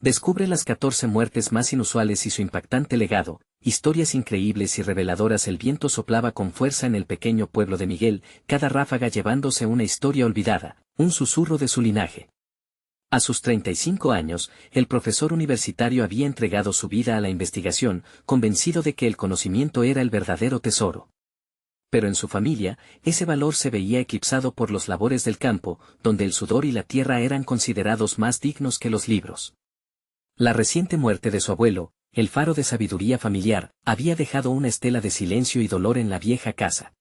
Descubre las 14 muertes más inusuales y su impactante legado, historias increíbles y reveladoras. El viento soplaba con fuerza en el pequeño pueblo de Miguel, cada ráfaga llevándose una historia olvidada, un susurro de su linaje. A sus 35 años, el profesor universitario había entregado su vida a la investigación, convencido de que el conocimiento era el verdadero tesoro. Pero en su familia, ese valor se veía eclipsado por los labores del campo, donde el sudor y la tierra eran considerados más dignos que los libros. La reciente muerte de su abuelo, el faro de sabiduría familiar, había dejado una estela de silencio y dolor en la vieja casa.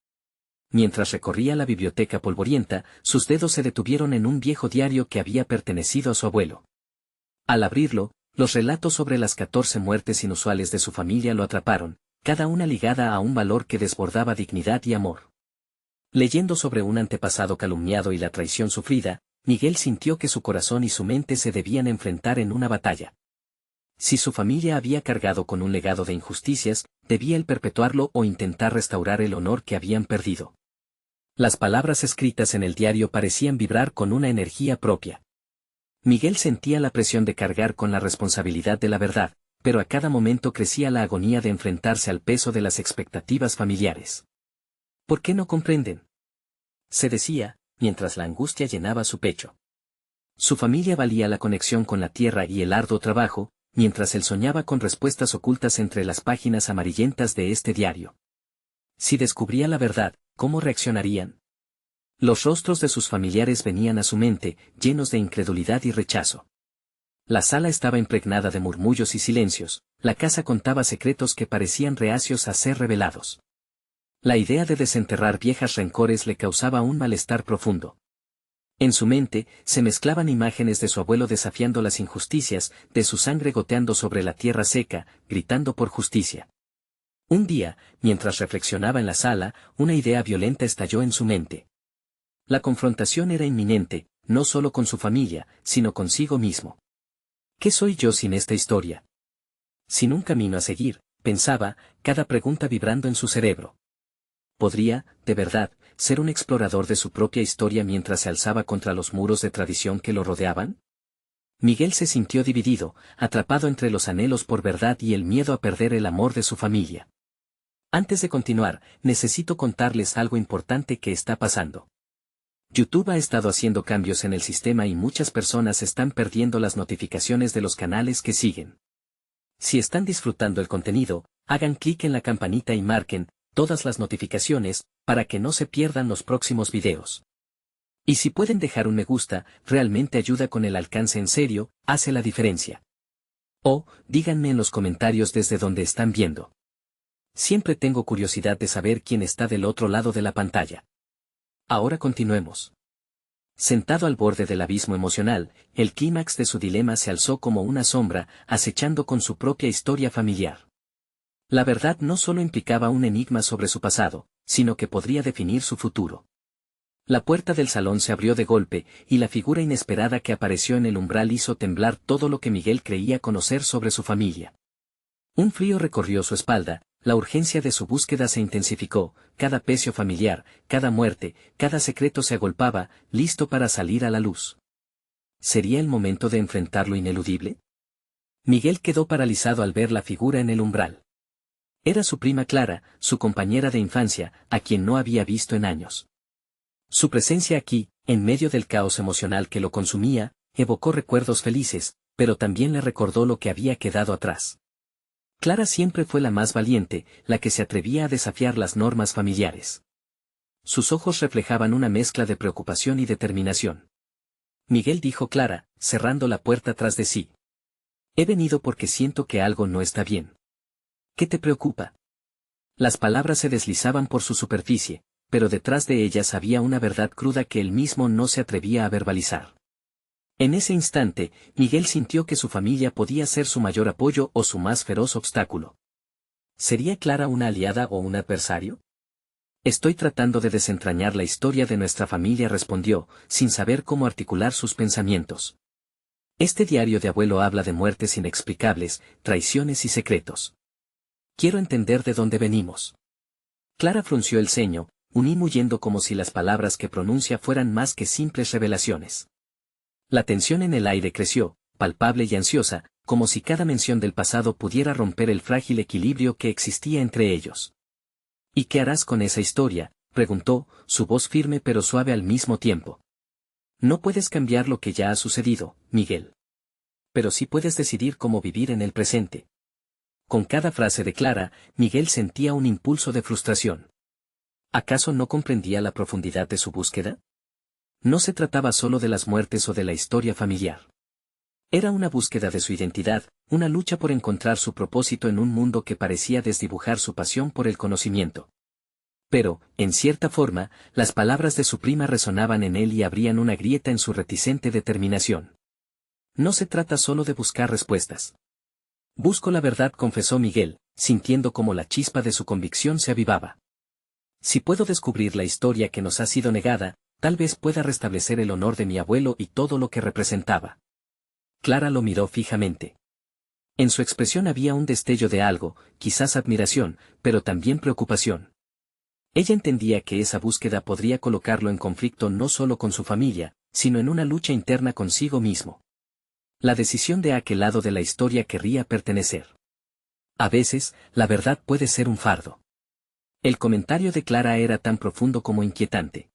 Mientras recorría la biblioteca polvorienta, sus dedos se detuvieron en un viejo diario que había pertenecido a su abuelo. Al abrirlo, los relatos sobre las 14 muertes inusuales de su familia lo atraparon, cada una ligada a un valor que desbordaba dignidad y amor. Leyendo sobre un antepasado calumniado y la traición sufrida, Miguel sintió que su corazón y su mente se debían enfrentar en una batalla. Si su familia había cargado con un legado de injusticias, debía él perpetuarlo o intentar restaurar el honor que habían perdido. Las palabras escritas en el diario parecían vibrar con una energía propia. Miguel sentía la presión de cargar con la responsabilidad de la verdad, pero a cada momento crecía la agonía de enfrentarse al peso de las expectativas familiares. ¿Por qué no comprenden?, se decía, mientras la angustia llenaba su pecho. Su familia valía la conexión con la tierra y el arduo trabajo, mientras él soñaba con respuestas ocultas entre las páginas amarillentas de este diario. Si descubría la verdad, ¿cómo reaccionarían? Los rostros de sus familiares venían a su mente, llenos de incredulidad y rechazo. La sala estaba impregnada de murmullos y silencios, la casa contaba secretos que parecían reacios a ser revelados. La idea de desenterrar viejas rencores le causaba un malestar profundo. En su mente, se mezclaban imágenes de su abuelo desafiando las injusticias, de su sangre goteando sobre la tierra seca, gritando por justicia. Un día, mientras reflexionaba en la sala, una idea violenta estalló en su mente. La confrontación era inminente, no solo con su familia, sino consigo mismo. ¿Qué soy yo sin esta historia? Sin un camino a seguir, pensaba, cada pregunta vibrando en su cerebro. ¿Podría, de verdad, ser un explorador de su propia historia mientras se alzaba contra los muros de tradición que lo rodeaban? Miguel se sintió dividido, atrapado entre los anhelos por verdad y el miedo a perder el amor de su familia. Antes de continuar, necesito contarles algo importante que está pasando. YouTube ha estado haciendo cambios en el sistema y muchas personas están perdiendo las notificaciones de los canales que siguen. Si están disfrutando el contenido, hagan clic en la campanita y marquen todas las notificaciones, para que no se pierdan los próximos videos. Y si pueden dejar un me gusta, realmente ayuda con el alcance, en serio, hace la diferencia. O, díganme en los comentarios desde donde están viendo. Siempre tengo curiosidad de saber quién está del otro lado de la pantalla. Ahora continuemos. Sentado al borde del abismo emocional, el clímax de su dilema se alzó como una sombra, acechando con su propia historia familiar. La verdad no solo implicaba un enigma sobre su pasado, sino que podría definir su futuro. La puerta del salón se abrió de golpe, y la figura inesperada que apareció en el umbral hizo temblar todo lo que Miguel creía conocer sobre su familia. Un frío recorrió su espalda, la urgencia de su búsqueda se intensificó, cada pecio familiar, cada muerte, cada secreto se agolpaba, listo para salir a la luz. ¿Sería el momento de enfrentar lo ineludible? Miguel quedó paralizado al ver la figura en el umbral. Era su prima Clara, su compañera de infancia, a quien no había visto en años. Su presencia aquí, en medio del caos emocional que lo consumía, evocó recuerdos felices, pero también le recordó lo que había quedado atrás. Clara siempre fue la más valiente, la que se atrevía a desafiar las normas familiares. Sus ojos reflejaban una mezcla de preocupación y determinación. Miguel, dijo Clara, cerrando la puerta tras de sí. He venido porque siento que algo no está bien. ¿Qué te preocupa? Las palabras se deslizaban por su superficie, pero detrás de ellas había una verdad cruda que él mismo no se atrevía a verbalizar. En ese instante, Miguel sintió que su familia podía ser su mayor apoyo o su más feroz obstáculo. ¿Sería Clara una aliada o un adversario? Estoy tratando de desentrañar la historia de nuestra familia, respondió, sin saber cómo articular sus pensamientos. Este diario de abuelo habla de muertes inexplicables, traiciones y secretos. Quiero entender de dónde venimos. Clara frunció el ceño, huyendo como si las palabras que pronuncia fueran más que simples revelaciones. La tensión en el aire creció, palpable y ansiosa, como si cada mención del pasado pudiera romper el frágil equilibrio que existía entre ellos. ¿Y qué harás con esa historia?, preguntó, su voz firme pero suave al mismo tiempo. No puedes cambiar lo que ya ha sucedido, Miguel. Pero sí puedes decidir cómo vivir en el presente. Con cada frase de Clara, Miguel sentía un impulso de frustración. ¿Acaso no comprendía la profundidad de su búsqueda? No se trataba solo de las muertes o de la historia familiar. Era una búsqueda de su identidad, una lucha por encontrar su propósito en un mundo que parecía desdibujar su pasión por el conocimiento. Pero, en cierta forma, las palabras de su prima resonaban en él y abrían una grieta en su reticente determinación. No se trata solo de buscar respuestas. Busco la verdad, confesó Miguel, sintiendo como la chispa de su convicción se avivaba. Si puedo descubrir la historia que nos ha sido negada, tal vez pueda restablecer el honor de mi abuelo y todo lo que representaba. Clara lo miró fijamente. En su expresión había un destello de algo, quizás admiración, pero también preocupación. Ella entendía que esa búsqueda podría colocarlo en conflicto no solo con su familia, sino en una lucha interna consigo mismo. La decisión de a qué lado de la historia querría pertenecer. A veces, la verdad puede ser un fardo. El comentario de Clara era tan profundo como inquietante.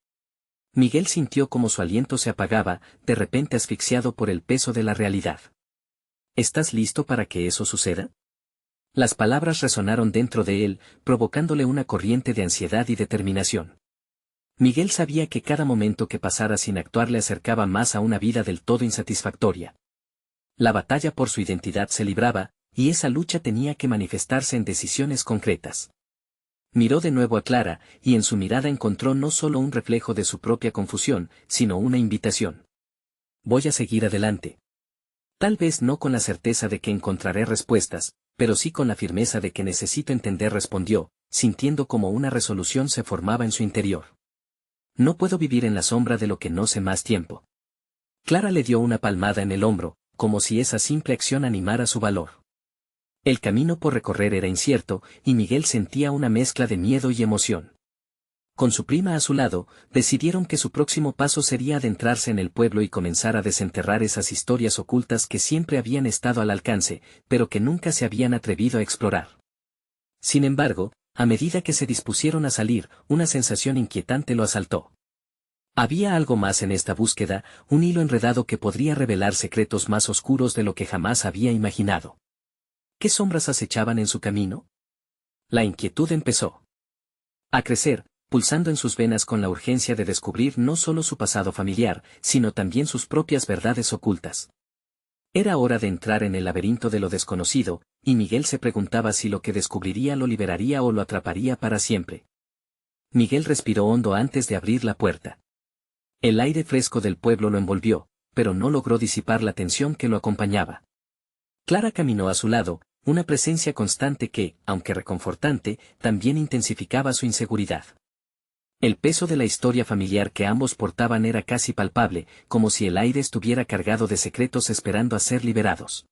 Miguel sintió como su aliento se apagaba, de repente asfixiado por el peso de la realidad. ¿Estás listo para que eso suceda? Las palabras resonaron dentro de él, provocándole una corriente de ansiedad y determinación. Miguel sabía que cada momento que pasara sin actuar le acercaba más a una vida del todo insatisfactoria. La batalla por su identidad se libraba, y esa lucha tenía que manifestarse en decisiones concretas. Miró de nuevo a Clara, y en su mirada encontró no solo un reflejo de su propia confusión, sino una invitación. Voy a seguir adelante. Tal vez no con la certeza de que encontraré respuestas, pero sí con la firmeza de que necesito entender, respondió, sintiendo como una resolución se formaba en su interior. No puedo vivir en la sombra de lo que no sé más tiempo. Clara le dio una palmada en el hombro, como si esa simple acción animara su valor. El camino por recorrer era incierto, y Miguel sentía una mezcla de miedo y emoción. Con su prima a su lado, decidieron que su próximo paso sería adentrarse en el pueblo y comenzar a desenterrar esas historias ocultas que siempre habían estado al alcance, pero que nunca se habían atrevido a explorar. Sin embargo, a medida que se dispusieron a salir, una sensación inquietante lo asaltó. Había algo más en esta búsqueda, un hilo enredado que podría revelar secretos más oscuros de lo que jamás había imaginado. ¿Qué sombras acechaban en su camino? La inquietud empezó a crecer, pulsando en sus venas con la urgencia de descubrir no solo su pasado familiar, sino también sus propias verdades ocultas. Era hora de entrar en el laberinto de lo desconocido, y Miguel se preguntaba si lo que descubriría lo liberaría o lo atraparía para siempre. Miguel respiró hondo antes de abrir la puerta. El aire fresco del pueblo lo envolvió, pero no logró disipar la tensión que lo acompañaba. Clara caminó a su lado, una presencia constante que, aunque reconfortante, también intensificaba su inseguridad. El peso de la historia familiar que ambos portaban era casi palpable, como si el aire estuviera cargado de secretos esperando a ser liberados.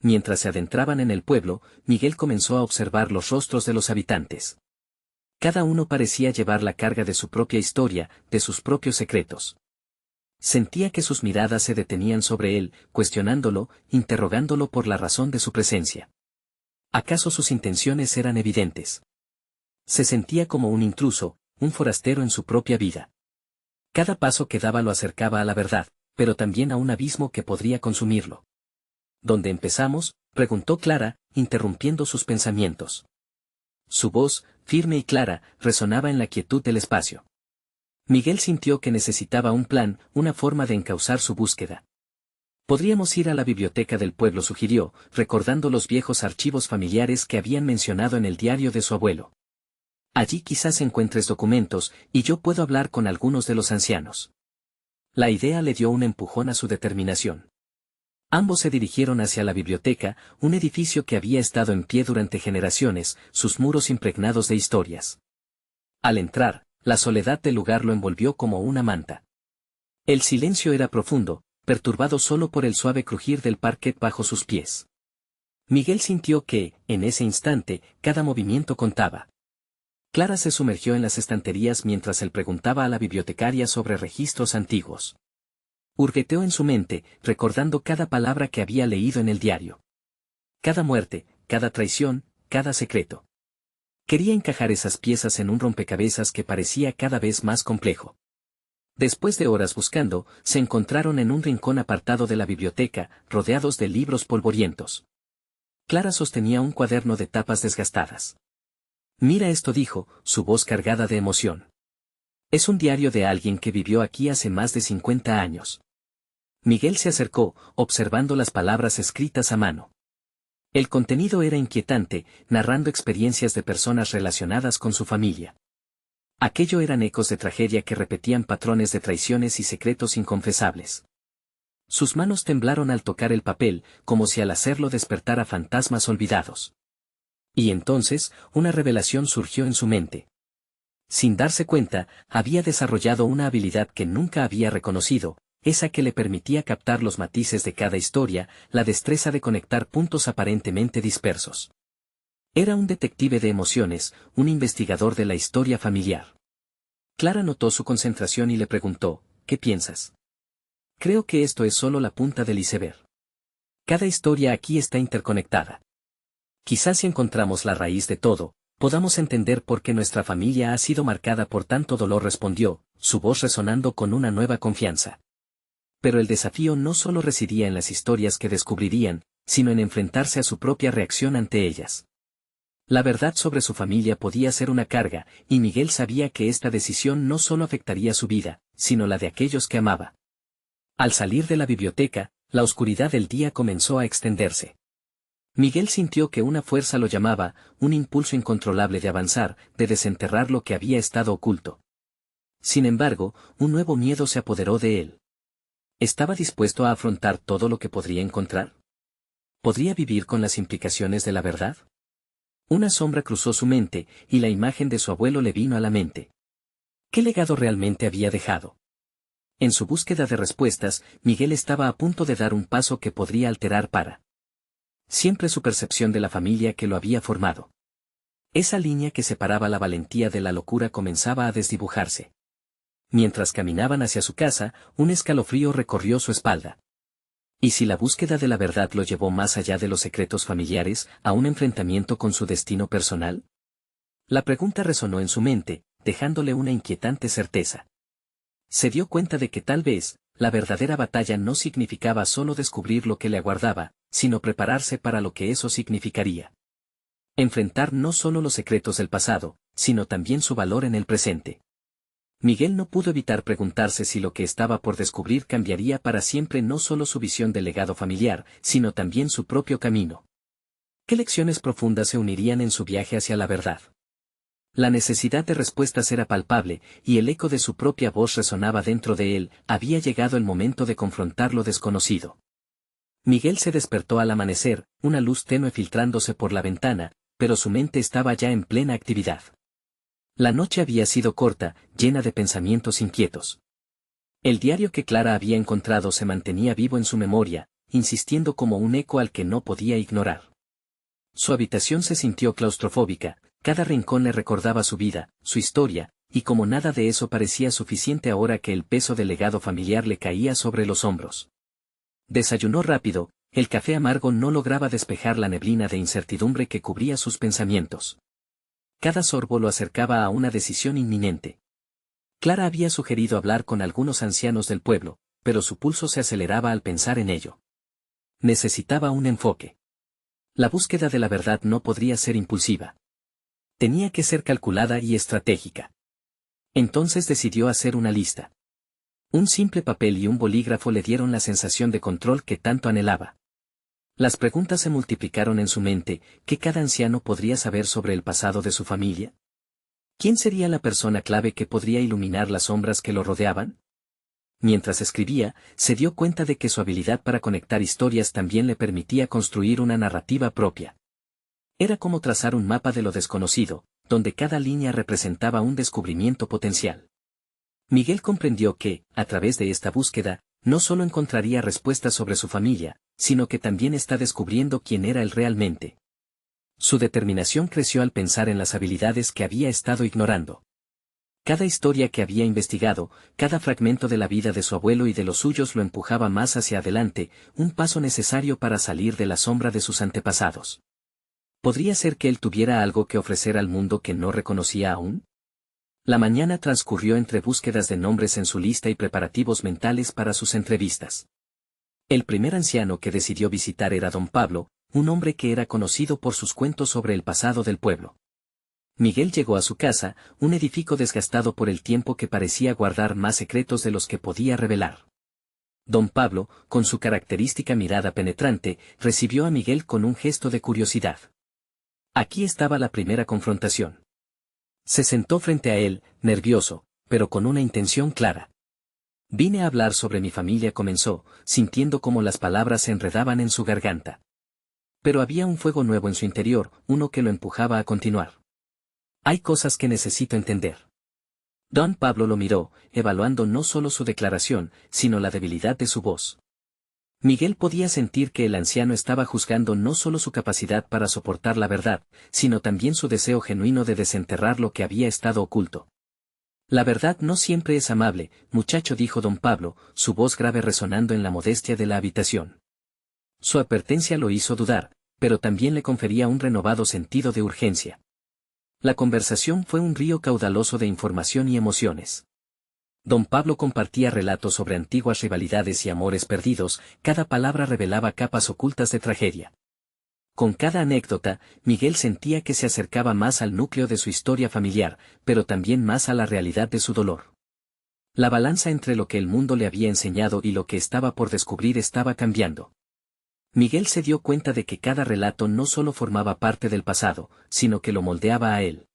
Mientras se adentraban en el pueblo, Miguel comenzó a observar los rostros de los habitantes. Cada uno parecía llevar la carga de su propia historia, de sus propios secretos. Sentía que sus miradas se detenían sobre él, cuestionándolo, interrogándolo por la razón de su presencia. ¿Acaso sus intenciones eran evidentes? Se sentía como un intruso, un forastero en su propia vida. Cada paso que daba lo acercaba a la verdad, pero también a un abismo que podría consumirlo. ¿Dónde empezamos?, preguntó Clara, interrumpiendo sus pensamientos. Su voz, firme y clara, resonaba en la quietud del espacio. Miguel sintió que necesitaba un plan, una forma de encauzar su búsqueda. Podríamos ir a la biblioteca del pueblo, sugirió, recordando los viejos archivos familiares que habían mencionado en el diario de su abuelo. Allí quizás encuentres documentos, y yo puedo hablar con algunos de los ancianos. La idea le dio un empujón a su determinación. Ambos se dirigieron hacia la biblioteca, un edificio que había estado en pie durante generaciones, sus muros impregnados de historias. Al entrar, la soledad del lugar lo envolvió como una manta. El silencio era profundo, perturbado solo por el suave crujir del parquet bajo sus pies. Miguel sintió que, en ese instante, cada movimiento contaba. Clara se sumergió en las estanterías mientras él preguntaba a la bibliotecaria sobre registros antiguos. Hurgueteó en su mente, recordando cada palabra que había leído en el diario. Cada muerte, cada traición, cada secreto. Quería encajar esas piezas en un rompecabezas que parecía cada vez más complejo. Después de horas buscando, se encontraron en un rincón apartado de la biblioteca, rodeados de libros polvorientos. Clara sostenía un cuaderno de tapas desgastadas. «Mira esto», dijo, su voz cargada de emoción. «Es un diario de alguien que vivió aquí hace más de 50 años». Miguel se acercó, observando las palabras escritas a mano. El contenido era inquietante, narrando experiencias de personas relacionadas con su familia. Aquello eran ecos de tragedia que repetían patrones de traiciones y secretos inconfesables. Sus manos temblaron al tocar el papel, como si al hacerlo despertara fantasmas olvidados. Y entonces, una revelación surgió en su mente. Sin darse cuenta, había desarrollado una habilidad que nunca había reconocido, esa que le permitía captar los matices de cada historia, la destreza de conectar puntos aparentemente dispersos. Era un detective de emociones, un investigador de la historia familiar. Clara notó su concentración y le preguntó, «¿Qué piensas?» «Creo que esto es solo la punta del iceberg. Cada historia aquí está interconectada. Quizás si encontramos la raíz de todo, podamos entender por qué nuestra familia ha sido marcada por tanto dolor», respondió, su voz resonando con una nueva confianza. Pero el desafío no solo residía en las historias que descubrirían, sino en enfrentarse a su propia reacción ante ellas. La verdad sobre su familia podía ser una carga, y Miguel sabía que esta decisión no solo afectaría su vida, sino la de aquellos que amaba. Al salir de la biblioteca, la oscuridad del día comenzó a extenderse. Miguel sintió que una fuerza lo llamaba, un impulso incontrolable de avanzar, de desenterrar lo que había estado oculto. Sin embargo, un nuevo miedo se apoderó de él. ¿Estaba dispuesto a afrontar todo lo que podría encontrar? ¿Podría vivir con las implicaciones de la verdad? Una sombra cruzó su mente, y la imagen de su abuelo le vino a la mente. ¿Qué legado realmente había dejado? En su búsqueda de respuestas, Miguel estaba a punto de dar un paso que podría alterar para siempre su percepción de la familia que lo había formado. Esa línea que separaba la valentía de la locura comenzaba a desdibujarse. Mientras caminaban hacia su casa, un escalofrío recorrió su espalda. ¿Y si la búsqueda de la verdad lo llevó más allá de los secretos familiares, a un enfrentamiento con su destino personal? La pregunta resonó en su mente, dejándole una inquietante certeza. Se dio cuenta de que tal vez, la verdadera batalla no significaba solo descubrir lo que le aguardaba, sino prepararse para lo que eso significaría. Enfrentar no solo los secretos del pasado, sino también su valor en el presente. Miguel no pudo evitar preguntarse si lo que estaba por descubrir cambiaría para siempre no solo su visión del legado familiar, sino también su propio camino. ¿Qué lecciones profundas se unirían en su viaje hacia la verdad? La necesidad de respuestas era palpable, y el eco de su propia voz resonaba dentro de él. Había llegado el momento de confrontar lo desconocido. Miguel se despertó al amanecer, una luz tenue filtrándose por la ventana, pero su mente estaba ya en plena actividad. La noche había sido corta, llena de pensamientos inquietos. El diario que Clara había encontrado se mantenía vivo en su memoria, insistiendo como un eco al que no podía ignorar. Su habitación se sintió claustrofóbica, cada rincón le recordaba su vida, su historia, y como nada de eso parecía suficiente ahora que el peso del legado familiar le caía sobre los hombros. Desayunó rápido, el café amargo no lograba despejar la neblina de incertidumbre que cubría sus pensamientos. Cada sorbo lo acercaba a una decisión inminente. Clara había sugerido hablar con algunos ancianos del pueblo, pero su pulso se aceleraba al pensar en ello. Necesitaba un enfoque. La búsqueda de la verdad no podría ser impulsiva. Tenía que ser calculada y estratégica. Entonces decidió hacer una lista. Un simple papel y un bolígrafo le dieron la sensación de control que tanto anhelaba. Las preguntas se multiplicaron en su mente. ¿Qué cada anciano podría saber sobre el pasado de su familia? ¿Quién sería la persona clave que podría iluminar las sombras que lo rodeaban? Mientras escribía, se dio cuenta de que su habilidad para conectar historias también le permitía construir una narrativa propia. Era como trazar un mapa de lo desconocido, donde cada línea representaba un descubrimiento potencial. Miguel comprendió que, a través de esta búsqueda, no solo encontraría respuestas sobre su familia, sino que también está descubriendo quién era él realmente. Su determinación creció al pensar en las habilidades que había estado ignorando. Cada historia que había investigado, cada fragmento de la vida de su abuelo y de los suyos lo empujaba más hacia adelante, un paso necesario para salir de la sombra de sus antepasados. ¿Podría ser que él tuviera algo que ofrecer al mundo que no reconocía aún? La mañana transcurrió entre búsquedas de nombres en su lista y preparativos mentales para sus entrevistas. El primer anciano que decidió visitar era don Pablo, un hombre que era conocido por sus cuentos sobre el pasado del pueblo. Miguel llegó a su casa, un edificio desgastado por el tiempo que parecía guardar más secretos de los que podía revelar. Don Pablo, con su característica mirada penetrante, recibió a Miguel con un gesto de curiosidad. Aquí estaba la primera confrontación. Se sentó frente a él, nervioso, pero con una intención clara. Vine a hablar sobre mi familia, comenzó, sintiendo cómo las palabras se enredaban en su garganta. Pero había un fuego nuevo en su interior, uno que lo empujaba a continuar. Hay cosas que necesito entender. Don Pablo lo miró, evaluando no solo su declaración, sino la debilidad de su voz. Miguel podía sentir que el anciano estaba juzgando no solo su capacidad para soportar la verdad, sino también su deseo genuino de desenterrar lo que había estado oculto. La verdad no siempre es amable, muchacho, dijo don Pablo, su voz grave resonando en la modestia de la habitación. Su advertencia lo hizo dudar, pero también le confería un renovado sentido de urgencia. La conversación fue un río caudaloso de información y emociones. Don Pablo compartía relatos sobre antiguas rivalidades y amores perdidos, cada palabra revelaba capas ocultas de tragedia. Con cada anécdota, Miguel sentía que se acercaba más al núcleo de su historia familiar, pero también más a la realidad de su dolor. La balanza entre lo que el mundo le había enseñado y lo que estaba por descubrir estaba cambiando. Miguel se dio cuenta de que cada relato no solo formaba parte del pasado, sino que lo moldeaba a él.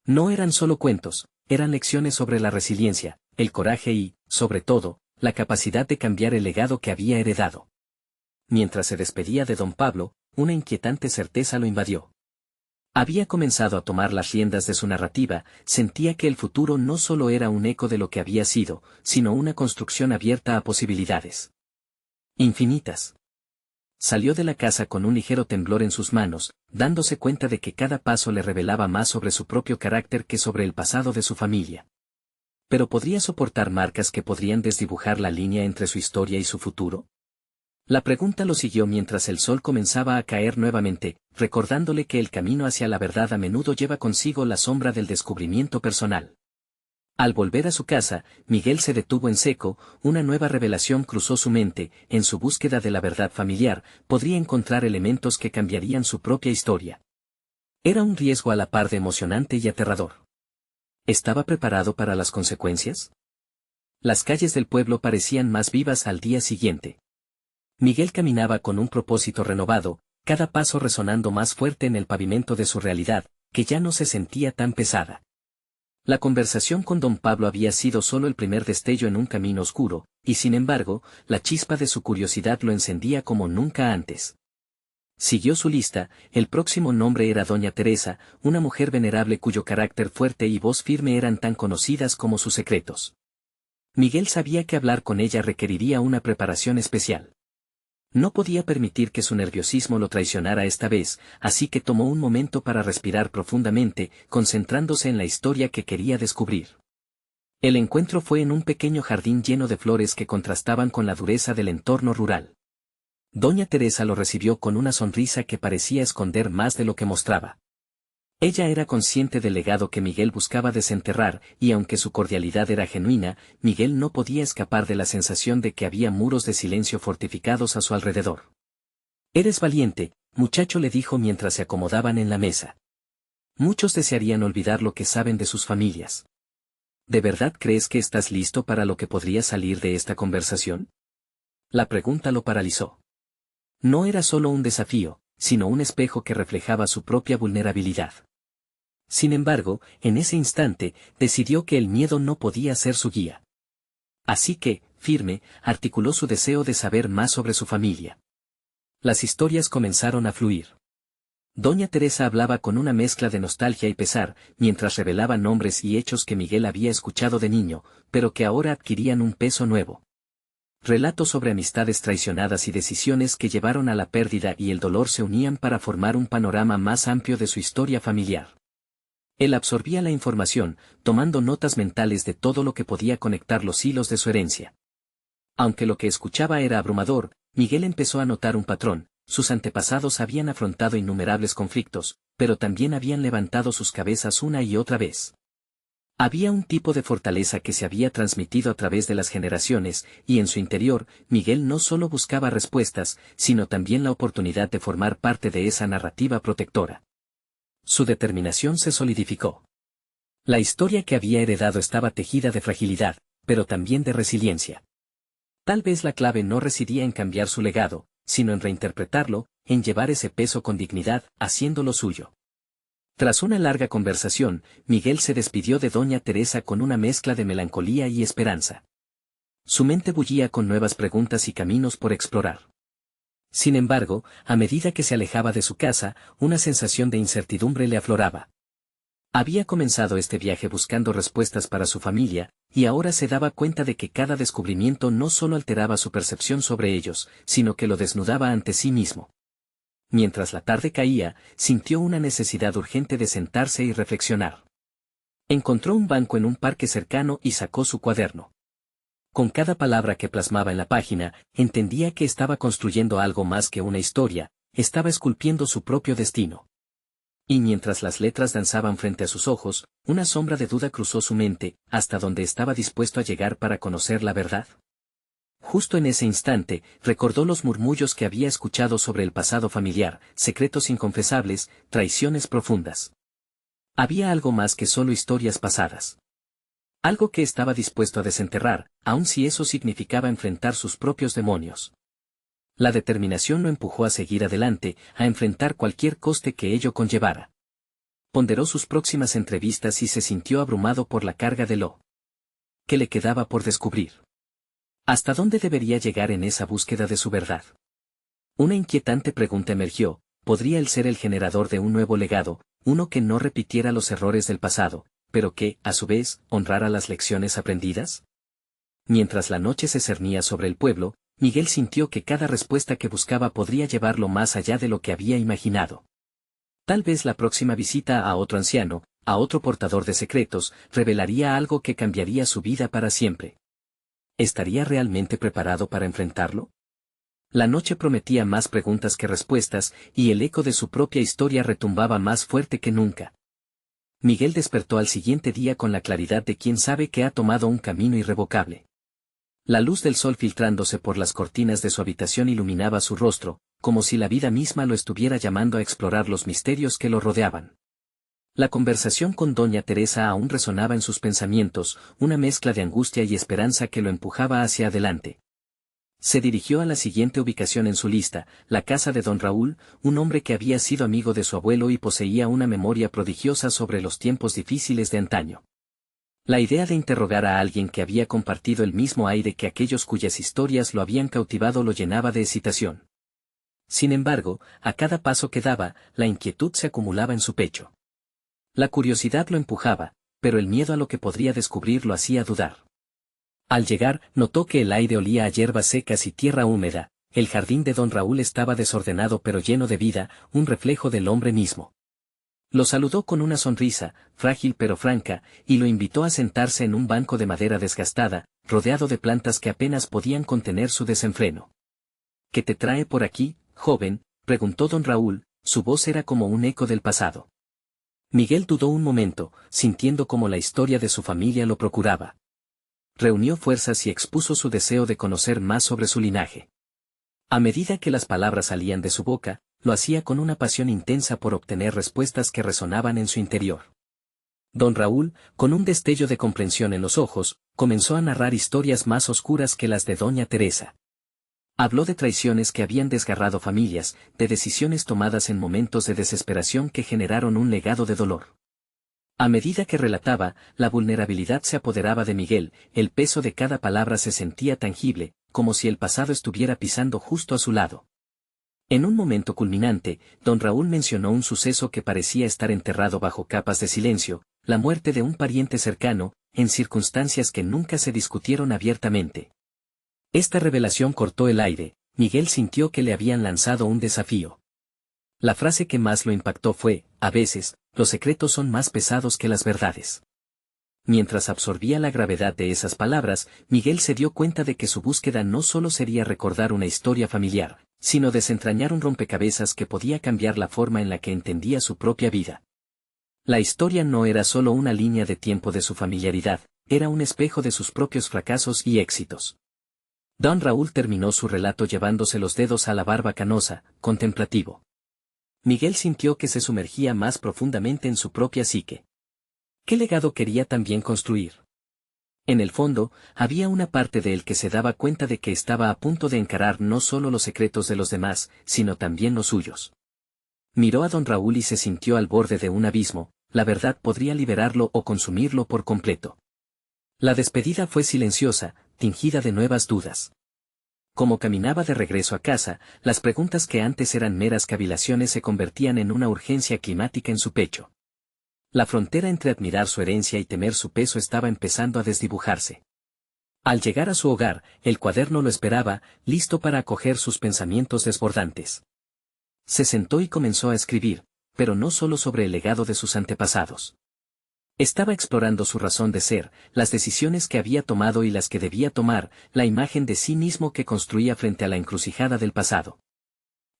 No eran solo cuentos, eran lecciones sobre la resiliencia, el coraje y, sobre todo, la capacidad de cambiar el legado que había heredado. Mientras se despedía de don Pablo, una inquietante certeza lo invadió. Había comenzado a tomar las riendas de su narrativa, sentía que el futuro no solo era un eco de lo que había sido, sino una construcción abierta a posibilidades infinitas. Salió de la casa con un ligero temblor en sus manos, dándose cuenta de que cada paso le revelaba más sobre su propio carácter que sobre el pasado de su familia. ¿Pero podría soportar marcas que podrían desdibujar la línea entre su historia y su futuro? La pregunta lo siguió mientras el sol comenzaba a caer nuevamente, recordándole que el camino hacia la verdad a menudo lleva consigo la sombra del descubrimiento personal. Al volver a su casa, Miguel se detuvo en seco, una nueva revelación cruzó su mente, en su búsqueda de la verdad familiar, podría encontrar elementos que cambiarían su propia historia. Era un riesgo a la par de emocionante y aterrador. ¿Estaba preparado para las consecuencias? Las calles del pueblo parecían más vivas al día siguiente. Miguel caminaba con un propósito renovado, cada paso resonando más fuerte en el pavimento de su realidad, que ya no se sentía tan pesada. La conversación con don Pablo había sido solo el primer destello en un camino oscuro, y sin embargo, la chispa de su curiosidad lo encendía como nunca antes. Siguió su lista, el próximo nombre era doña Teresa, una mujer venerable cuyo carácter fuerte y voz firme eran tan conocidas como sus secretos. Miguel sabía que hablar con ella requeriría una preparación especial. No podía permitir que su nerviosismo lo traicionara esta vez, así que tomó un momento para respirar profundamente, concentrándose en la historia que quería descubrir. El encuentro fue en un pequeño jardín lleno de flores que contrastaban con la dureza del entorno rural. Doña Teresa lo recibió con una sonrisa que parecía esconder más de lo que mostraba. Ella era consciente del legado que Miguel buscaba desenterrar, y aunque su cordialidad era genuina, Miguel no podía escapar de la sensación de que había muros de silencio fortificados a su alrededor. «Eres valiente», muchacho, le dijo mientras se acomodaban en la mesa. «Muchos desearían olvidar lo que saben de sus familias. ¿De verdad crees que estás listo para lo que podría salir de esta conversación?» La pregunta lo paralizó. No era solo un desafío, sino un espejo que reflejaba su propia vulnerabilidad. Sin embargo, en ese instante, decidió que el miedo no podía ser su guía. Así que, firme, articuló su deseo de saber más sobre su familia. Las historias comenzaron a fluir. Doña Teresa hablaba con una mezcla de nostalgia y pesar, mientras revelaba nombres y hechos que Miguel había escuchado de niño, pero que ahora adquirían un peso nuevo. Relatos sobre amistades traicionadas y decisiones que llevaron a la pérdida y el dolor se unían para formar un panorama más amplio de su historia familiar. Él absorbía la información, tomando notas mentales de todo lo que podía conectar los hilos de su herencia. Aunque lo que escuchaba era abrumador, Miguel empezó a notar un patrón. Sus antepasados habían afrontado innumerables conflictos, pero también habían levantado sus cabezas una y otra vez. Había un tipo de fortaleza que se había transmitido a través de las generaciones, y en su interior, Miguel no solo buscaba respuestas, sino también la oportunidad de formar parte de esa narrativa protectora. Su determinación se solidificó. La historia que había heredado estaba tejida de fragilidad, pero también de resiliencia. Tal vez la clave no residía en cambiar su legado, sino en reinterpretarlo, en llevar ese peso con dignidad, haciéndolo suyo. Tras una larga conversación, Miguel se despidió de doña Teresa con una mezcla de melancolía y esperanza. Su mente bullía con nuevas preguntas y caminos por explorar. Sin embargo, a medida que se alejaba de su casa, una sensación de incertidumbre le afloraba. Había comenzado este viaje buscando respuestas para su familia, y ahora se daba cuenta de que cada descubrimiento no solo alteraba su percepción sobre ellos, sino que lo desnudaba ante sí mismo. Mientras la tarde caía, sintió una necesidad urgente de sentarse y reflexionar. Encontró un banco en un parque cercano y sacó su cuaderno. Con cada palabra que plasmaba en la página, entendía que estaba construyendo algo más que una historia, estaba esculpiendo su propio destino. Y mientras las letras danzaban frente a sus ojos, una sombra de duda cruzó su mente, hasta donde estaba dispuesto a llegar para conocer la verdad. Justo en ese instante, recordó los murmullos que había escuchado sobre el pasado familiar, secretos inconfesables, traiciones profundas. Había algo más que solo historias pasadas. Algo que estaba dispuesto a desenterrar, aun si eso significaba enfrentar sus propios demonios. La determinación lo empujó a seguir adelante, a enfrentar cualquier coste que ello conllevara. Ponderó sus próximas entrevistas y se sintió abrumado por la carga de lo que le quedaba por descubrir. ¿Hasta dónde debería llegar en esa búsqueda de su verdad? Una inquietante pregunta emergió: ¿podría él ser el generador de un nuevo legado, uno que no repitiera los errores del pasado, pero que, a su vez, honrara las lecciones aprendidas? Mientras la noche se cernía sobre el pueblo, Miguel sintió que cada respuesta que buscaba podría llevarlo más allá de lo que había imaginado. Tal vez la próxima visita a otro anciano, a otro portador de secretos, revelaría algo que cambiaría su vida para siempre. ¿Estaría realmente preparado para enfrentarlo? La noche prometía más preguntas que respuestas, y el eco de su propia historia retumbaba más fuerte que nunca. Miguel despertó al siguiente día con la claridad de quien sabe que ha tomado un camino irrevocable. La luz del sol filtrándose por las cortinas de su habitación iluminaba su rostro, como si la vida misma lo estuviera llamando a explorar los misterios que lo rodeaban. La conversación con doña Teresa aún resonaba en sus pensamientos, una mezcla de angustia y esperanza que lo empujaba hacia adelante. Se dirigió a la siguiente ubicación en su lista, la casa de don Raúl, un hombre que había sido amigo de su abuelo y poseía una memoria prodigiosa sobre los tiempos difíciles de antaño. La idea de interrogar a alguien que había compartido el mismo aire que aquellos cuyas historias lo habían cautivado lo llenaba de excitación. Sin embargo, a cada paso que daba, la inquietud se acumulaba en su pecho. La curiosidad lo empujaba, pero el miedo a lo que podría descubrir lo hacía dudar. Al llegar, notó que el aire olía a hierbas secas y tierra húmeda. El jardín de don Raúl estaba desordenado pero lleno de vida, un reflejo del hombre mismo. Lo saludó con una sonrisa, frágil pero franca, y lo invitó a sentarse en un banco de madera desgastada, rodeado de plantas que apenas podían contener su desenfreno. ¿Qué te trae por aquí, joven?, preguntó don Raúl, su voz era como un eco del pasado. Miguel dudó un momento, sintiendo como la historia de su familia lo procuraba. Reunió fuerzas y expuso su deseo de conocer más sobre su linaje. A medida que las palabras salían de su boca, lo hacía con una pasión intensa por obtener respuestas que resonaban en su interior. Don Raúl, con un destello de comprensión en los ojos, comenzó a narrar historias más oscuras que las de doña Teresa. Habló de traiciones que habían desgarrado familias, de decisiones tomadas en momentos de desesperación que generaron un legado de dolor. A medida que relataba, la vulnerabilidad se apoderaba de Miguel, el peso de cada palabra se sentía tangible, como si el pasado estuviera pisando justo a su lado. En un momento culminante, don Raúl mencionó un suceso que parecía estar enterrado bajo capas de silencio, la muerte de un pariente cercano, en circunstancias que nunca se discutieron abiertamente. Esta revelación cortó el aire. Miguel sintió que le habían lanzado un desafío. La frase que más lo impactó fue, a veces, los secretos son más pesados que las verdades. Mientras absorbía la gravedad de esas palabras, Miguel se dio cuenta de que su búsqueda no solo sería recordar una historia familiar, sino desentrañar un rompecabezas que podía cambiar la forma en la que entendía su propia vida. La historia no era solo una línea de tiempo de su familiaridad, era un espejo de sus propios fracasos y éxitos. Don Raúl terminó su relato llevándose los dedos a la barba canosa, contemplativo. Miguel sintió que se sumergía más profundamente en su propia psique. ¿Qué legado quería también construir? En el fondo, había una parte de él que se daba cuenta de que estaba a punto de encarar no solo los secretos de los demás, sino también los suyos. Miró a don Raúl y se sintió al borde de un abismo, la verdad podría liberarlo o consumirlo por completo. La despedida fue silenciosa, tingida de nuevas dudas. Como caminaba de regreso a casa, las preguntas que antes eran meras cavilaciones se convertían en una urgencia climática en su pecho. La frontera entre admirar su herencia y temer su peso estaba empezando a desdibujarse. Al llegar a su hogar, el cuaderno lo esperaba, listo para acoger sus pensamientos desbordantes. Se sentó y comenzó a escribir, pero no solo sobre el legado de sus antepasados. Estaba explorando su razón de ser, las decisiones que había tomado y las que debía tomar, la imagen de sí mismo que construía frente a la encrucijada del pasado.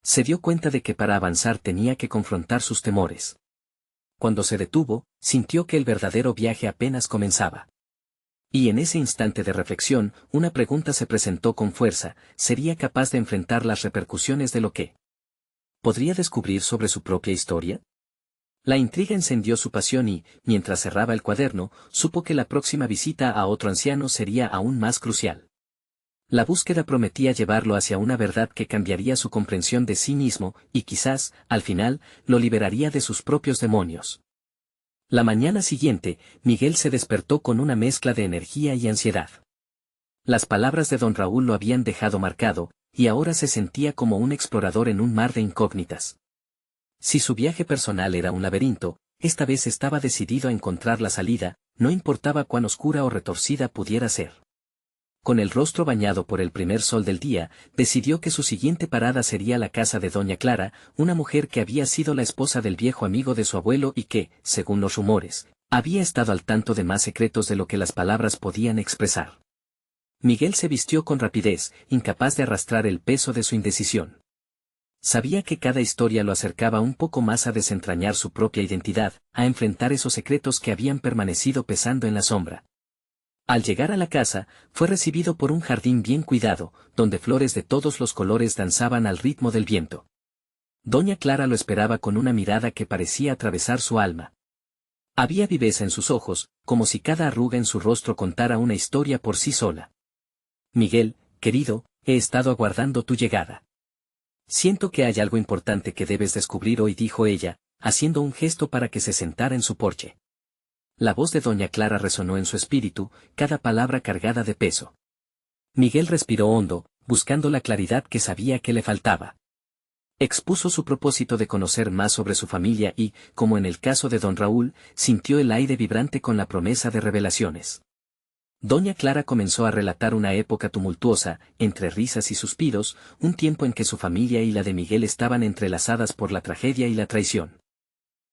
Se dio cuenta de que para avanzar tenía que confrontar sus temores. Cuando se detuvo, sintió que el verdadero viaje apenas comenzaba. Y en ese instante de reflexión, una pregunta se presentó con fuerza: ¿sería capaz de enfrentar las repercusiones de lo que podría descubrir sobre su propia historia? La intriga encendió su pasión y, mientras cerraba el cuaderno, supo que la próxima visita a otro anciano sería aún más crucial. La búsqueda prometía llevarlo hacia una verdad que cambiaría su comprensión de sí mismo, y quizás, al final, lo liberaría de sus propios demonios. La mañana siguiente, Miguel se despertó con una mezcla de energía y ansiedad. Las palabras de don Raúl lo habían dejado marcado, y ahora se sentía como un explorador en un mar de incógnitas. Si su viaje personal era un laberinto, esta vez estaba decidido a encontrar la salida, no importaba cuán oscura o retorcida pudiera ser. Con el rostro bañado por el primer sol del día, decidió que su siguiente parada sería la casa de doña Clara, una mujer que había sido la esposa del viejo amigo de su abuelo y que, según los rumores, había estado al tanto de más secretos de lo que las palabras podían expresar. Miguel se vistió con rapidez, incapaz de arrastrar el peso de su indecisión. Sabía que cada historia lo acercaba un poco más a desentrañar su propia identidad, a enfrentar esos secretos que habían permanecido pesando en la sombra. Al llegar a la casa, fue recibido por un jardín bien cuidado, donde flores de todos los colores danzaban al ritmo del viento. Doña Clara lo esperaba con una mirada que parecía atravesar su alma. Había viveza en sus ojos, como si cada arruga en su rostro contara una historia por sí sola. Miguel, querido, he estado aguardando tu llegada. Siento que hay algo importante que debes descubrir hoy, dijo ella, haciendo un gesto para que se sentara en su porche. La voz de doña Clara resonó en su espíritu, cada palabra cargada de peso. Miguel respiró hondo, buscando la claridad que sabía que le faltaba. Expuso su propósito de conocer más sobre su familia y, como en el caso de don Raúl, sintió el aire vibrante con la promesa de revelaciones. Doña Clara comenzó a relatar una época tumultuosa, entre risas y suspiros, un tiempo en que su familia y la de Miguel estaban entrelazadas por la tragedia y la traición.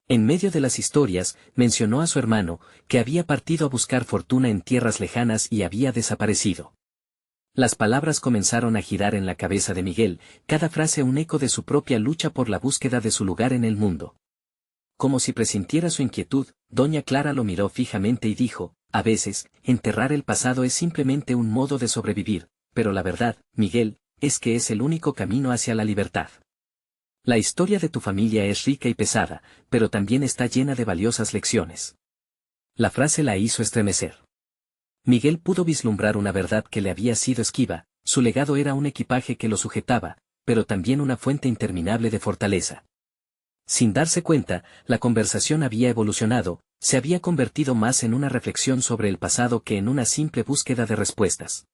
En medio de las historias, mencionó a su hermano, que había partido a buscar fortuna en tierras lejanas y había desaparecido. Las palabras comenzaron a girar en la cabeza de Miguel, cada frase un eco de su propia lucha por la búsqueda de su lugar en el mundo. Como si presintiera su inquietud, doña Clara lo miró fijamente y dijo: a veces, enterrar el pasado es simplemente un modo de sobrevivir, pero la verdad, Miguel, es que es el único camino hacia la libertad. La historia de tu familia es rica y pesada, pero también está llena de valiosas lecciones. La frase la hizo estremecer. Miguel pudo vislumbrar una verdad que le había sido esquiva: su legado era un equipaje que lo sujetaba, pero también una fuente interminable de fortaleza. Sin darse cuenta, la conversación había evolucionado, se había convertido más en una reflexión sobre el pasado que en una simple búsqueda de respuestas.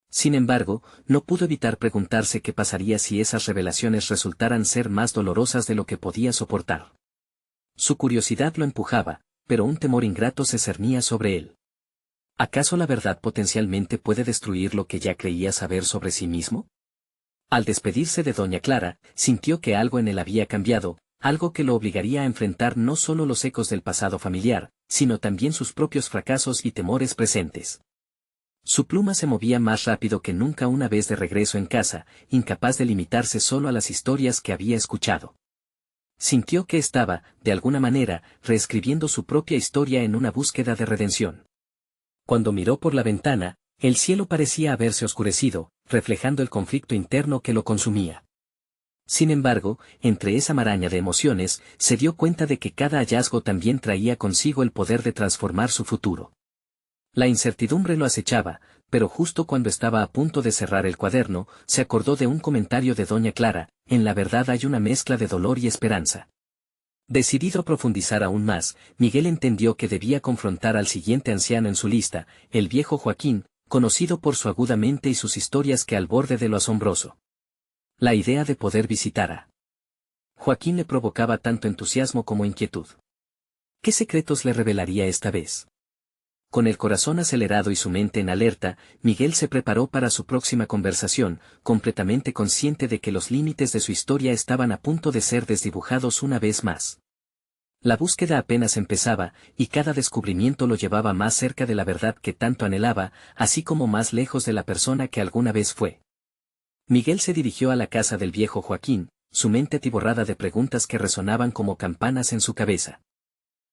Sin embargo, no pudo evitar preguntarse qué pasaría si esas revelaciones resultaran ser más dolorosas de lo que podía soportar. Su curiosidad lo empujaba, pero un temor ingrato se cernía sobre él. ¿Acaso la verdad potencialmente puede destruir lo que ya creía saber sobre sí mismo? Al despedirse de doña Clara, sintió que algo en él había cambiado, algo que lo obligaría a enfrentar no solo los ecos del pasado familiar, sino también sus propios fracasos y temores presentes. Su pluma se movía más rápido que nunca una vez de regreso en casa, incapaz de limitarse solo a las historias que había escuchado. Sintió que estaba, de alguna manera, reescribiendo su propia historia en una búsqueda de redención. Cuando miró por la ventana, el cielo parecía haberse oscurecido, reflejando el conflicto interno que lo consumía. Sin embargo, entre esa maraña de emociones, se dio cuenta de que cada hallazgo también traía consigo el poder de transformar su futuro. La incertidumbre lo acechaba, pero justo cuando estaba a punto de cerrar el cuaderno, se acordó de un comentario de doña Clara: en la verdad hay una mezcla de dolor y esperanza. Decidido a profundizar aún más, Miguel entendió que debía confrontar al siguiente anciano en su lista, el viejo Joaquín, conocido por su aguda mente y sus historias que al borde de lo asombroso. La idea de poder visitar a Joaquín le provocaba tanto entusiasmo como inquietud. ¿Qué secretos le revelaría esta vez? Con el corazón acelerado y su mente en alerta, Miguel se preparó para su próxima conversación, completamente consciente de que los límites de su historia estaban a punto de ser desdibujados una vez más. La búsqueda apenas empezaba, y cada descubrimiento lo llevaba más cerca de la verdad que tanto anhelaba, así como más lejos de la persona que alguna vez fue. Miguel se dirigió a la casa del viejo Joaquín, su mente atiborrada de preguntas que resonaban como campanas en su cabeza.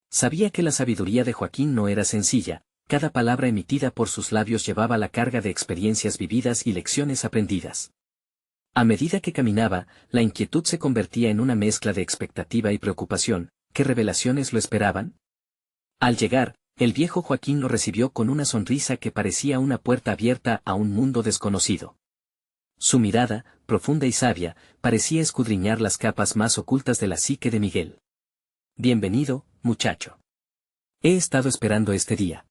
Sabía que la sabiduría de Joaquín no era sencilla, cada palabra emitida por sus labios llevaba la carga de experiencias vividas y lecciones aprendidas. A medida que caminaba, la inquietud se convertía en una mezcla de expectativa y preocupación. ¿Qué revelaciones lo esperaban? Al llegar, el viejo Joaquín lo recibió con una sonrisa que parecía una puerta abierta a un mundo desconocido. Su mirada, profunda y sabia, parecía escudriñar las capas más ocultas de la psique de Miguel. Bienvenido, muchacho. He estado esperando este día.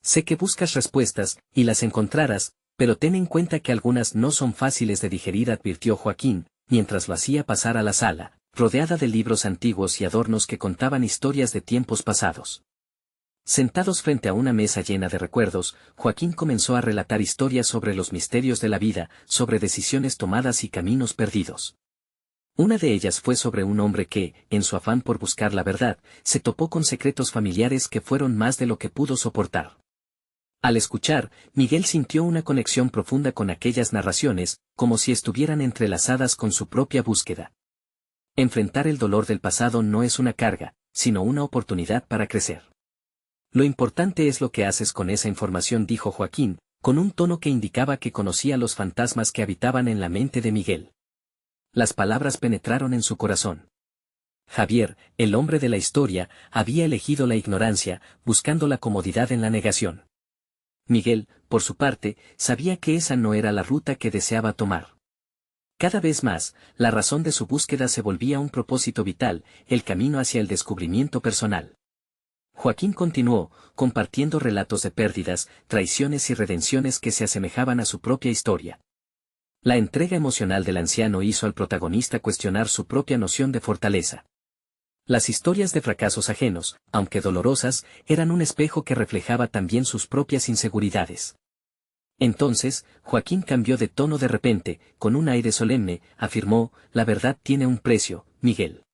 Sé que buscas respuestas, y las encontrarás, pero ten en cuenta que algunas no son fáciles de digerir, advirtió Joaquín, mientras lo hacía pasar a la sala, rodeada de libros antiguos y adornos que contaban historias de tiempos pasados. Sentados frente a una mesa llena de recuerdos, Joaquín comenzó a relatar historias sobre los misterios de la vida, sobre decisiones tomadas y caminos perdidos. Una de ellas fue sobre un hombre que, en su afán por buscar la verdad, se topó con secretos familiares que fueron más de lo que pudo soportar. Al escuchar, Miguel sintió una conexión profunda con aquellas narraciones, como si estuvieran entrelazadas con su propia búsqueda. Enfrentar el dolor del pasado no es una carga, sino una oportunidad para crecer. Lo importante es lo que haces con esa información, dijo Joaquín, con un tono que indicaba que conocía los fantasmas que habitaban en la mente de Miguel. Las palabras penetraron en su corazón. Javier, el hombre de la historia, había elegido la ignorancia, buscando la comodidad en la negación. Miguel, por su parte, sabía que esa no era la ruta que deseaba tomar. Cada vez más, la razón de su búsqueda se volvía un propósito vital, el camino hacia el descubrimiento personal. Joaquín continuó, compartiendo relatos de pérdidas, traiciones y redenciones que se asemejaban a su propia historia. La entrega emocional del anciano hizo al protagonista cuestionar su propia noción de fortaleza. Las historias de fracasos ajenos, aunque dolorosas, eran un espejo que reflejaba también sus propias inseguridades. Entonces, Joaquín cambió de tono de repente, con un aire solemne, afirmó: la verdad tiene un precio, Miguel.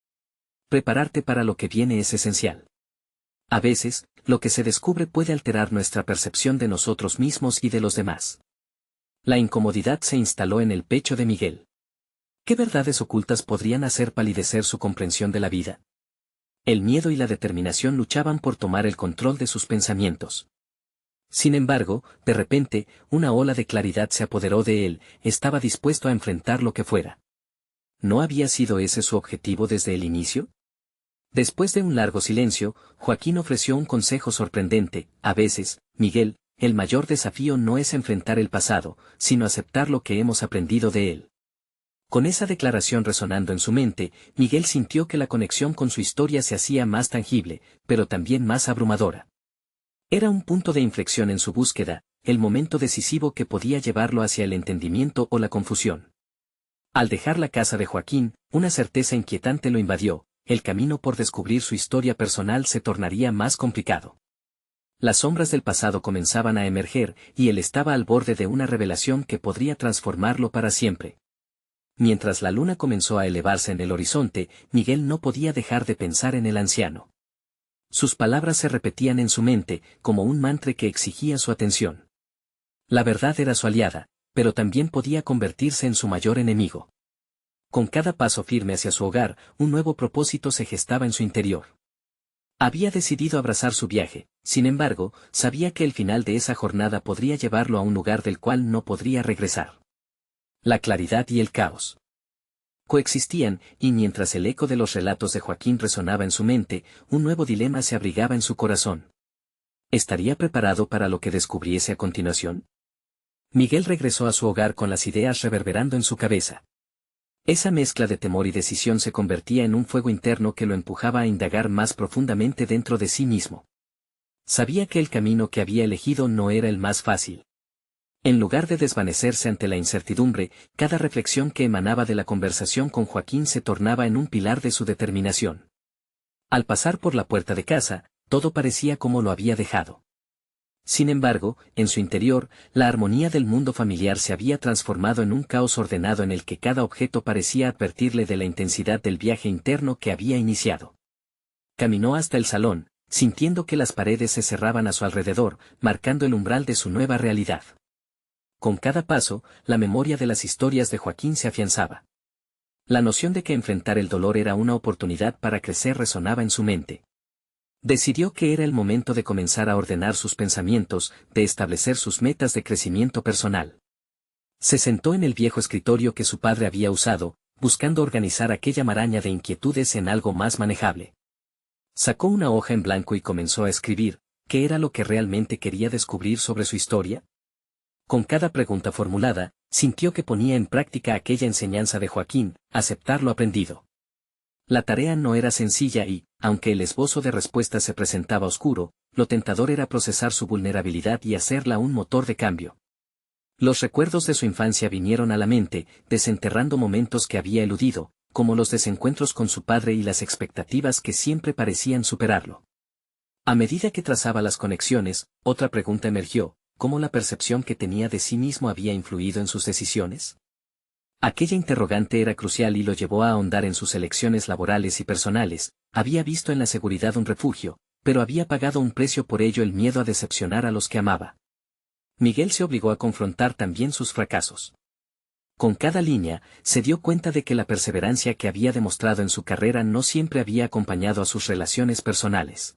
Prepararte para lo que viene es esencial. A veces, lo que se descubre puede alterar nuestra percepción de nosotros mismos y de los demás. La incomodidad se instaló en el pecho de Miguel. ¿Qué verdades ocultas podrían hacer palidecer su comprensión de la vida? El miedo y la determinación luchaban por tomar el control de sus pensamientos. Sin embargo, de repente, una ola de claridad se apoderó de él, estaba dispuesto a enfrentar lo que fuera. ¿No había sido ese su objetivo desde el inicio? Después de un largo silencio, Joaquín ofreció un consejo sorprendente: a veces, Miguel, el mayor desafío no es enfrentar el pasado, sino aceptar lo que hemos aprendido de él. Con esa declaración resonando en su mente, Miguel sintió que la conexión con su historia se hacía más tangible, pero también más abrumadora. Era un punto de inflexión en su búsqueda, el momento decisivo que podía llevarlo hacia el entendimiento o la confusión. Al dejar la casa de Joaquín, una certeza inquietante lo invadió: el camino por descubrir su historia personal se tornaría más complicado. Las sombras del pasado comenzaban a emerger, y él estaba al borde de una revelación que podría transformarlo para siempre. Mientras la luna comenzó a elevarse en el horizonte, Miguel no podía dejar de pensar en el anciano. Sus palabras se repetían en su mente, como un mantra que exigía su atención. La verdad era su aliada, pero también podía convertirse en su mayor enemigo. Con cada paso firme hacia su hogar, un nuevo propósito se gestaba en su interior. Había decidido abrazar su viaje, sin embargo, sabía que el final de esa jornada podría llevarlo a un lugar del cual no podría regresar. La claridad y el caos coexistían, y mientras el eco de los relatos de Joaquín resonaba en su mente, un nuevo dilema se abrigaba en su corazón. ¿Estaría preparado para lo que descubriese a continuación? Miguel regresó a su hogar con las ideas reverberando en su cabeza. Esa mezcla de temor y decisión se convertía en un fuego interno que lo empujaba a indagar más profundamente dentro de sí mismo. Sabía que el camino que había elegido no era el más fácil. En lugar de desvanecerse ante la incertidumbre, cada reflexión que emanaba de la conversación con Joaquín se tornaba en un pilar de su determinación. Al pasar por la puerta de casa, todo parecía como lo había dejado. Sin embargo, en su interior, la armonía del mundo familiar se había transformado en un caos ordenado en el que cada objeto parecía advertirle de la intensidad del viaje interno que había iniciado. Caminó hasta el salón, sintiendo que las paredes se cerraban a su alrededor, marcando el umbral de su nueva realidad. Con cada paso, la memoria de las historias de Joaquín se afianzaba. La noción de que enfrentar el dolor era una oportunidad para crecer resonaba en su mente. Decidió que era el momento de comenzar a ordenar sus pensamientos, de establecer sus metas de crecimiento personal. Se sentó en el viejo escritorio que su padre había usado, buscando organizar aquella maraña de inquietudes en algo más manejable. Sacó una hoja en blanco y comenzó a escribir, ¿qué era lo que realmente quería descubrir sobre su historia? Con cada pregunta formulada, sintió que ponía en práctica aquella enseñanza de Joaquín, aceptar lo aprendido. La tarea no era sencilla y, aunque el esbozo de respuesta se presentaba oscuro, lo tentador era procesar su vulnerabilidad y hacerla un motor de cambio. Los recuerdos de su infancia vinieron a la mente, desenterrando momentos que había eludido, como los desencuentros con su padre y las expectativas que siempre parecían superarlo. A medida que trazaba las conexiones, otra pregunta emergió: ¿cómo la percepción que tenía de sí mismo había influido en sus decisiones? Aquella interrogante era crucial y lo llevó a ahondar en sus elecciones laborales y personales. Había visto en la seguridad un refugio, pero había pagado un precio por ello: el miedo a decepcionar a los que amaba. Miguel se obligó a confrontar también sus fracasos. Con cada línea, se dio cuenta de que la perseverancia que había demostrado en su carrera no siempre había acompañado a sus relaciones personales.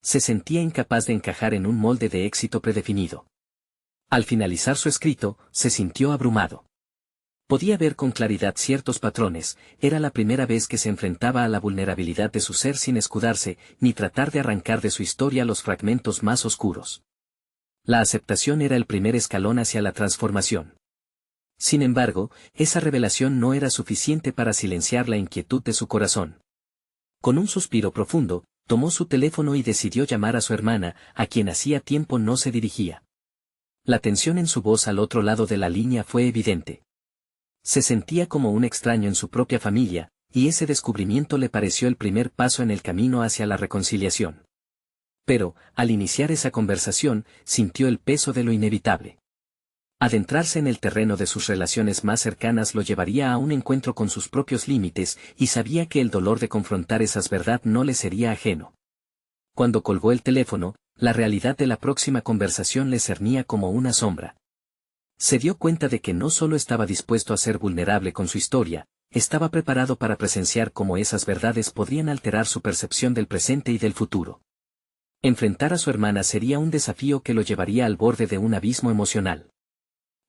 Se sentía incapaz de encajar en un molde de éxito predefinido. Al finalizar su escrito, se sintió abrumado. Podía ver con claridad ciertos patrones. Era la primera vez que se enfrentaba a la vulnerabilidad de su ser sin escudarse, ni tratar de arrancar de su historia los fragmentos más oscuros. La aceptación era el primer escalón hacia la transformación. Sin embargo, esa revelación no era suficiente para silenciar la inquietud de su corazón. Con un suspiro profundo, tomó su teléfono y decidió llamar a su hermana, a quien hacía tiempo no se dirigía. La tensión en su voz al otro lado de la línea fue evidente. Se sentía como un extraño en su propia familia, y ese descubrimiento le pareció el primer paso en el camino hacia la reconciliación. Pero, al iniciar esa conversación, sintió el peso de lo inevitable. Adentrarse en el terreno de sus relaciones más cercanas lo llevaría a un encuentro con sus propios límites, y sabía que el dolor de confrontar esas verdades no le sería ajeno. Cuando colgó el teléfono, la realidad de la próxima conversación le cernía como una sombra. Se dio cuenta de que no solo estaba dispuesto a ser vulnerable con su historia, estaba preparado para presenciar cómo esas verdades podrían alterar su percepción del presente y del futuro. Enfrentar a su hermana sería un desafío que lo llevaría al borde de un abismo emocional.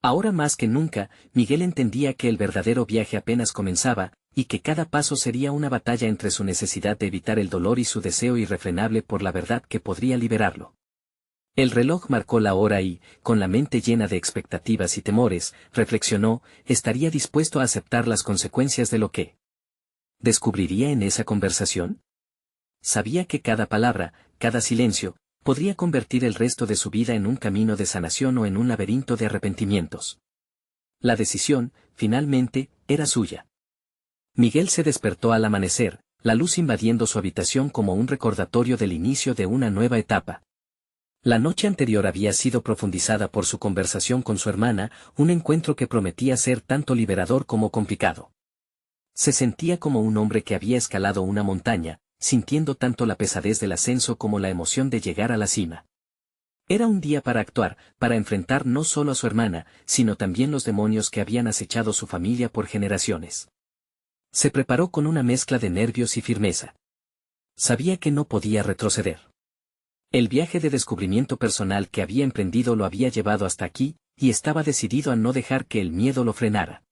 Ahora más que nunca, Miguel entendía que el verdadero viaje apenas comenzaba, y que cada paso sería una batalla entre su necesidad de evitar el dolor y su deseo irrefrenable por la verdad que podría liberarlo. El reloj marcó la hora y, con la mente llena de expectativas y temores, reflexionó: ¿estaría dispuesto a aceptar las consecuencias de lo que descubriría en esa conversación? Sabía que cada palabra, cada silencio, podría convertir el resto de su vida en un camino de sanación o en un laberinto de arrepentimientos. La decisión, finalmente, era suya. Miguel se despertó al amanecer, la luz invadiendo su habitación como un recordatorio del inicio de una nueva etapa. La noche anterior había sido profundizada por su conversación con su hermana, un encuentro que prometía ser tanto liberador como complicado. Se sentía como un hombre que había escalado una montaña, sintiendo tanto la pesadez del ascenso como la emoción de llegar a la cima. Era un día para actuar, para enfrentar no solo a su hermana, sino también los demonios que habían acechado su familia por generaciones. Se preparó con una mezcla de nervios y firmeza. Sabía que no podía retroceder. El viaje de descubrimiento personal que había emprendido lo había llevado hasta aquí, y estaba decidido a no dejar que el miedo lo frenara.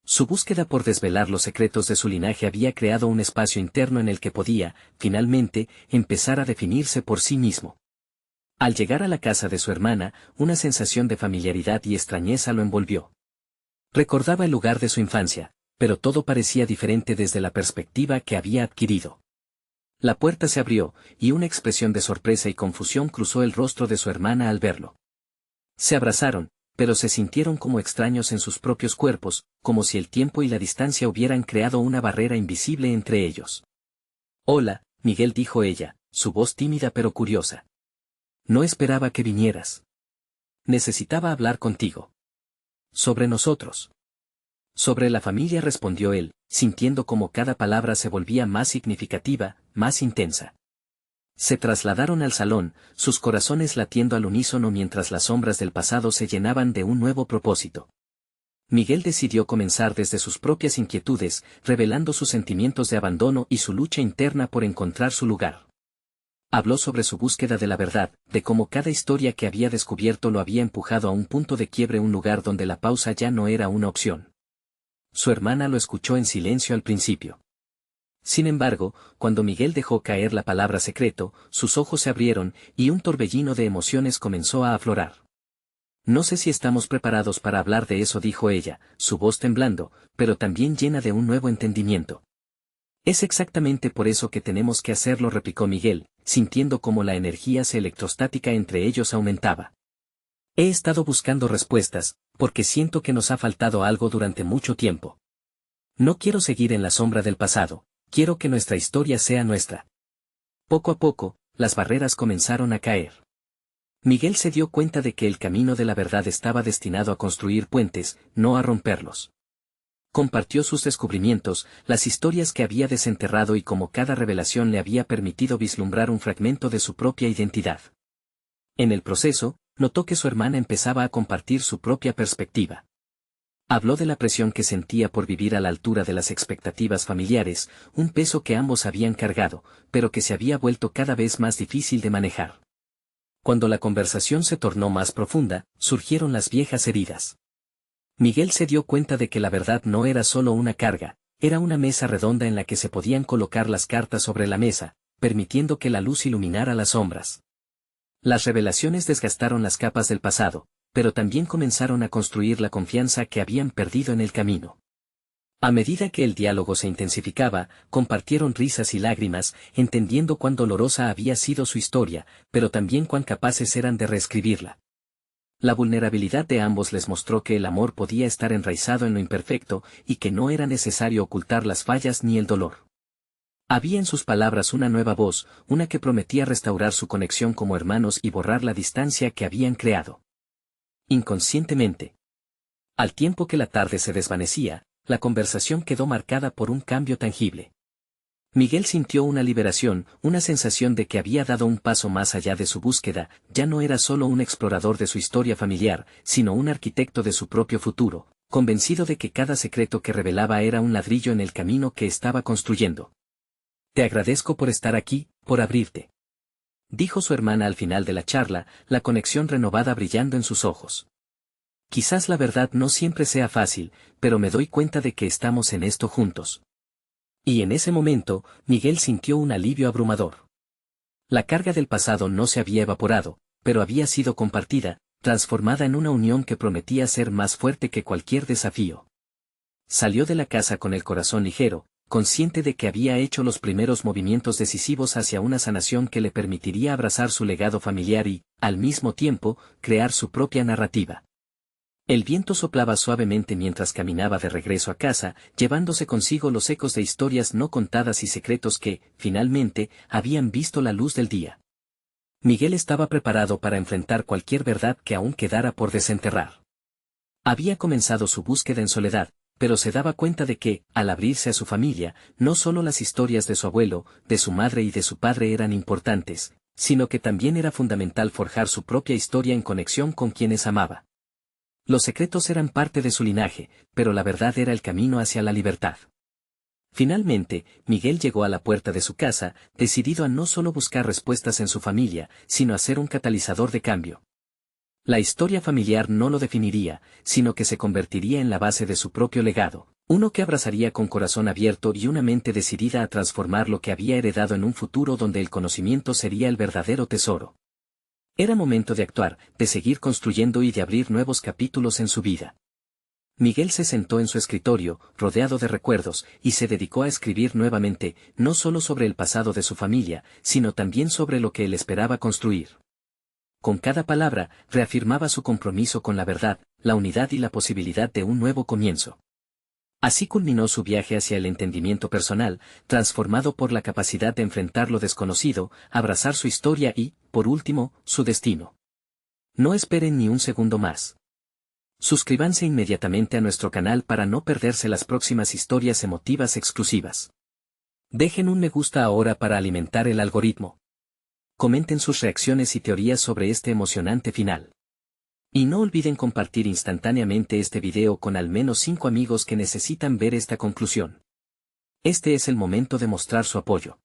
Su búsqueda por desvelar los secretos de su linaje había creado un espacio interno en el que podía, finalmente, empezar a definirse por sí mismo. Al llegar a la casa de su hermana, una sensación de familiaridad y extrañeza lo envolvió. Recordaba el lugar de su infancia, pero todo parecía diferente desde la perspectiva que había adquirido. La puerta se abrió, y una expresión de sorpresa y confusión cruzó el rostro de su hermana al verlo. Se abrazaron, pero se sintieron como extraños en sus propios cuerpos, como si el tiempo y la distancia hubieran creado una barrera invisible entre ellos. «Hola», Miguel, dijo ella, su voz tímida pero curiosa. «No esperaba que vinieras. Necesitaba hablar contigo. Sobre nosotros». «Sobre la familia», respondió él, sintiendo como cada palabra se volvía más significativa, más intensa. Se trasladaron al salón, sus corazones latiendo al unísono mientras las sombras del pasado se llenaban de un nuevo propósito. Miguel decidió comenzar desde sus propias inquietudes, revelando sus sentimientos de abandono y su lucha interna por encontrar su lugar. Habló sobre su búsqueda de la verdad, de cómo cada historia que había descubierto lo había empujado a un punto de quiebre, un lugar donde la pausa ya no era una opción. Su hermana lo escuchó en silencio al principio. Sin embargo, cuando Miguel dejó caer la palabra secreto, sus ojos se abrieron, y un torbellino de emociones comenzó a aflorar. «No sé si estamos preparados para hablar de eso», dijo ella, su voz temblando, pero también llena de un nuevo entendimiento. «Es exactamente por eso que tenemos que hacerlo», replicó Miguel, sintiendo como la energía electrostática entre ellos aumentaba. «He estado buscando respuestas, porque siento que nos ha faltado algo durante mucho tiempo. No quiero seguir en la sombra del pasado, quiero que nuestra historia sea nuestra». Poco a poco, las barreras comenzaron a caer. Miguel se dio cuenta de que el camino de la verdad estaba destinado a construir puentes, no a romperlos. Compartió sus descubrimientos, las historias que había desenterrado y cómo cada revelación le había permitido vislumbrar un fragmento de su propia identidad. En el proceso, notó que su hermana empezaba a compartir su propia perspectiva. Habló de la presión que sentía por vivir a la altura de las expectativas familiares, un peso que ambos habían cargado, pero que se había vuelto cada vez más difícil de manejar. Cuando la conversación se tornó más profunda, surgieron las viejas heridas. Miguel se dio cuenta de que la verdad no era solo una carga, era una mesa redonda en la que se podían colocar las cartas sobre la mesa, permitiendo que la luz iluminara las sombras. Las revelaciones desgastaron las capas del pasado, pero también comenzaron a construir la confianza que habían perdido en el camino. A medida que el diálogo se intensificaba, compartieron risas y lágrimas, entendiendo cuán dolorosa había sido su historia, pero también cuán capaces eran de reescribirla. La vulnerabilidad de ambos les mostró que el amor podía estar enraizado en lo imperfecto, y que no era necesario ocultar las fallas ni el dolor. Había en sus palabras una nueva voz, una que prometía restaurar su conexión como hermanos y borrar la distancia que habían creado. Inconscientemente. Al tiempo que la tarde se desvanecía, la conversación quedó marcada por un cambio tangible. Miguel sintió una liberación, una sensación de que había dado un paso más allá de su búsqueda, ya no era solo un explorador de su historia familiar, sino un arquitecto de su propio futuro, convencido de que cada secreto que revelaba era un ladrillo en el camino que estaba construyendo. «Te agradezco por estar aquí, por abrirte», dijo su hermana al final de la charla, la conexión renovada brillando en sus ojos. «Quizás la verdad no siempre sea fácil, pero me doy cuenta de que estamos en esto juntos». Y en ese momento, Miguel sintió un alivio abrumador. La carga del pasado no se había evaporado, pero había sido compartida, transformada en una unión que prometía ser más fuerte que cualquier desafío. Salió de la casa con el corazón ligero, consciente de que había hecho los primeros movimientos decisivos hacia una sanación que le permitiría abrazar su legado familiar y, al mismo tiempo, crear su propia narrativa. El viento soplaba suavemente mientras caminaba de regreso a casa, llevándose consigo los ecos de historias no contadas y secretos que, finalmente, habían visto la luz del día. Miguel estaba preparado para enfrentar cualquier verdad que aún quedara por desenterrar. Había comenzado su búsqueda en soledad, pero se daba cuenta de que, al abrirse a su familia, no solo las historias de su abuelo, de su madre y de su padre eran importantes, sino que también era fundamental forjar su propia historia en conexión con quienes amaba. Los secretos eran parte de su linaje, pero la verdad era el camino hacia la libertad. Finalmente, Miguel llegó a la puerta de su casa, decidido a no solo buscar respuestas en su familia, sino a ser un catalizador de cambio. La historia familiar no lo definiría, sino que se convertiría en la base de su propio legado, uno que abrazaría con corazón abierto y una mente decidida a transformar lo que había heredado en un futuro donde el conocimiento sería el verdadero tesoro. Era momento de actuar, de seguir construyendo y de abrir nuevos capítulos en su vida. Miguel se sentó en su escritorio, rodeado de recuerdos, y se dedicó a escribir nuevamente, no solo sobre el pasado de su familia, sino también sobre lo que él esperaba construir. Con cada palabra, reafirmaba su compromiso con la verdad, la unidad y la posibilidad de un nuevo comienzo. Así culminó su viaje hacia el entendimiento personal, transformado por la capacidad de enfrentar lo desconocido, abrazar su historia y, por último, su destino. No esperen ni un segundo más. Suscríbanse inmediatamente a nuestro canal para no perderse las próximas historias emotivas exclusivas. Dejen un me gusta ahora para alimentar el algoritmo. Comenten sus reacciones y teorías sobre este emocionante final. Y no olviden compartir instantáneamente este video con al menos 5 amigos que necesitan ver esta conclusión. Este es el momento de mostrar su apoyo.